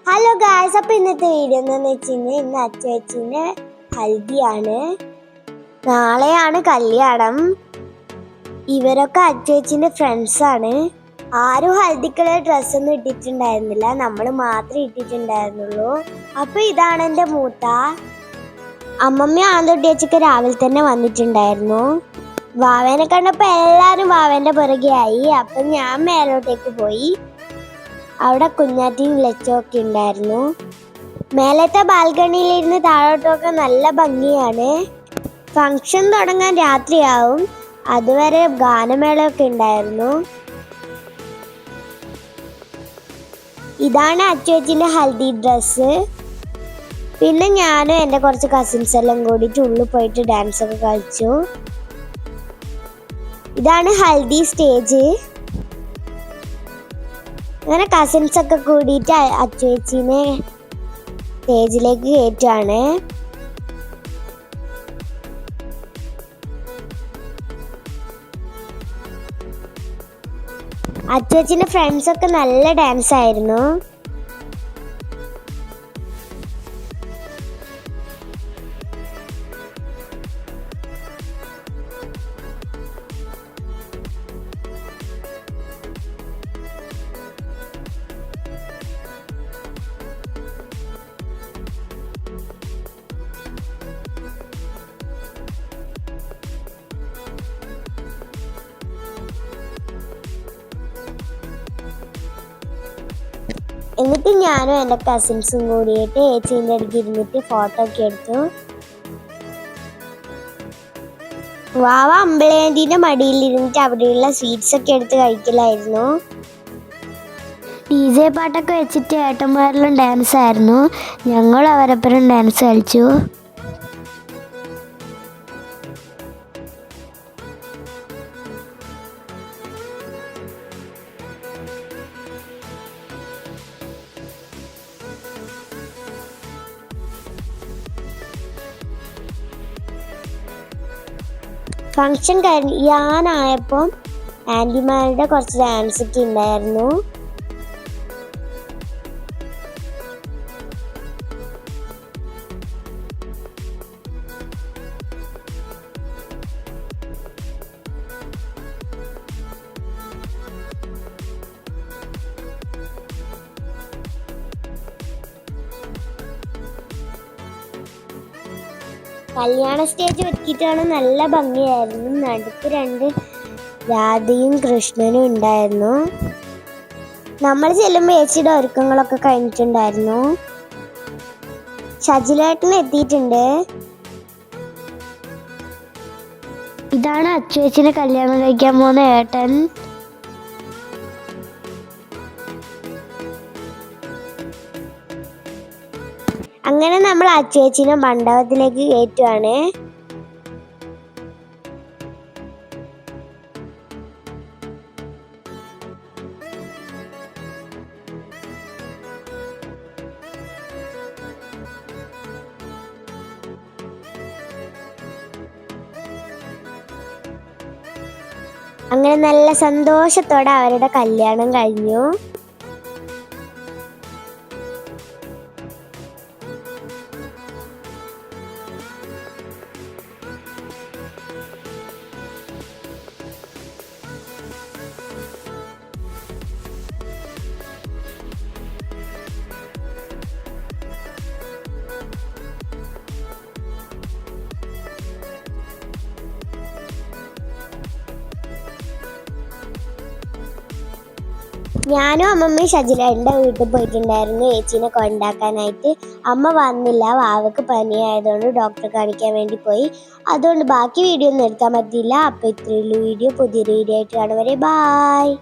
Hello guys, അപ്പോൾ ഇന്നത്തെ video എന്താണെന്ന് വെച്ച് കഴിഞ്ഞാൽ ഇന്ന് അച്ചുവേച്ചിൻ്റെ ഹൽദിയാണ്. നാളെയാണ് കല്യാണം. ഇവരൊക്കെ അച്ചുവേച്ചിൻ്റെ ഫ്രണ്ട്സാണ്. ആരും ഹൽദിക്കുള്ള ഡ്രസ്സൊന്നും ഇട്ടിട്ടുണ്ടായിരുന്നില്ല, നമ്മൾ മാത്രമേ ഇട്ടിട്ടുണ്ടായിരുന്നുള്ളൂ. അപ്പോൾ ഇതാണ് എൻ്റെ മൂത്ത അമ്മമ്മ. ആന്തൊട്ടിയച്ചൊക്കെ രാവിലെ തന്നെ വന്നിട്ടുണ്ടായിരുന്നു. വാവേനെ കണ്ടപ്പോൾ എല്ലാവരും വാവേൻ്റെ പുറകെയായി. അപ്പം ഞാൻ മേലോട്ടേക്ക് പോയി. അവിടെ കുഞ്ഞാറ്റിയും ലച്ചൊക്കെ ഉണ്ടായിരുന്നു. മേലത്തെ ബാൽക്കണിയിലിരുന്ന് താഴോട്ടൊക്കെ നല്ല ഭംഗിയാണ്. ഫംഗ്ഷൻ തുടങ്ങാൻ രാത്രിയാവും, അതുവരെ ഗാനമേളയൊക്കെ ഉണ്ടായിരുന്നു. ഇതാണ് അച്ചുവേച്ചിൻ്റെ ഹൽദി ഡ്രസ്സ്. പിന്നെ ഞാനും എൻ്റെ കുറച്ച് കസിൻസ് എല്ലാം കൂടിയിട്ട് ഉള്ളിൽ പോയിട്ട് ഡാൻസ് ഒക്കെ കളിച്ചു. ഇതാണ് ഹൽദി സ്റ്റേജ്. അങ്ങനെ കസിൻസ് ഒക്കെ കൂടിയിട്ട് അച്ചുവേച്ചിനെ സ്റ്റേജിലേക്ക് കയറ്റുകയാണ്. അച്ചുവേച്ചിൻ്റെ ഫ്രണ്ട്സൊക്കെ നല്ല ഡാൻസ് ആയിരുന്നു. എന്നിട്ട് ഞാനും എൻ്റെ കസിൻസും കൂടിയിട്ട് ഏച്ചീൻ്റെ അടുത്ത് ഇരുന്നിട്ട് ഫോട്ടോ ഒക്കെ എടുത്തു. വാവ അമ്പളേൻ്റീൻ്റെ മടിയിലിരുന്നിട്ട് അവിടെയുള്ള സ്വീറ്റ്സ് ഒക്കെ എടുത്ത് കഴിക്കലായിരുന്നു. DJ പാട്ടൊക്കെ വെച്ചിട്ട് ഏട്ടന്മാരെല്ലാം ഡാൻസ് ആയിരുന്നു. ഞങ്ങൾ അവരപ്പുറം ഡാൻസ് കളിച്ചു. ഫംഗ്ഷൻ കഴിയാനായപ്പോൾ ആൻറ്റിമാരുടെ കുറച്ച് ഡാൻസ് ഒക്കെ ഉണ്ടായിരുന്നു. കല്യാണ സ്റ്റേജ് വെച്ചിട്ടാണ്, നല്ല ഭംഗിയായിരുന്നു. നടുക്ക് 2 രാധയും കൃഷ്ണനും ഉണ്ടായിരുന്നു. നമ്മൾ ചെല്ലുമ്പോൾ ഏച്ചിയുടെ ഒരുക്കങ്ങളൊക്കെ കഴിഞ്ഞിട്ടുണ്ടായിരുന്നു. ഷജിലേട്ടൻ എത്തിയിട്ടുണ്ട്. ഇതാണ് അച്ചുവേച്ചിനെ കല്യാണം കഴിക്കാൻ പോകുന്ന ഏട്ടൻ. അങ്ങനെ നമ്മൾ അച്ചുവേച്ചിനെ മണ്ഡപത്തിലേക്ക് കയറ്റുവാണ്. അങ്ങനെ നല്ല സന്തോഷത്തോടെ അവരുടെ കല്യാണം കഴിഞ്ഞു. ഞാനും അമ്മമ്മയും ഷജിലേട്ടൻ്റെ വീട്ടിൽ പോയിട്ടുണ്ടായിരുന്നു ഏച്ചീനെ കൊണ്ടാക്കാനായിട്ട്. അമ്മ വന്നില്ല, വാവക്ക് പനിയായതുകൊണ്ട് ഡോക്ടറെ കാണിക്കാൻ വേണ്ടി പോയി. അതുകൊണ്ട് ബാക്കി വീഡിയോ ഒന്നും എടുക്കാൻ പറ്റിയില്ല. അപ്പോൾ ഇത്രയുള്ളൂ വീഡിയോ. പുതിയൊരു വീഡിയോ ആയിട്ട് കാണും വരെ ബായ്.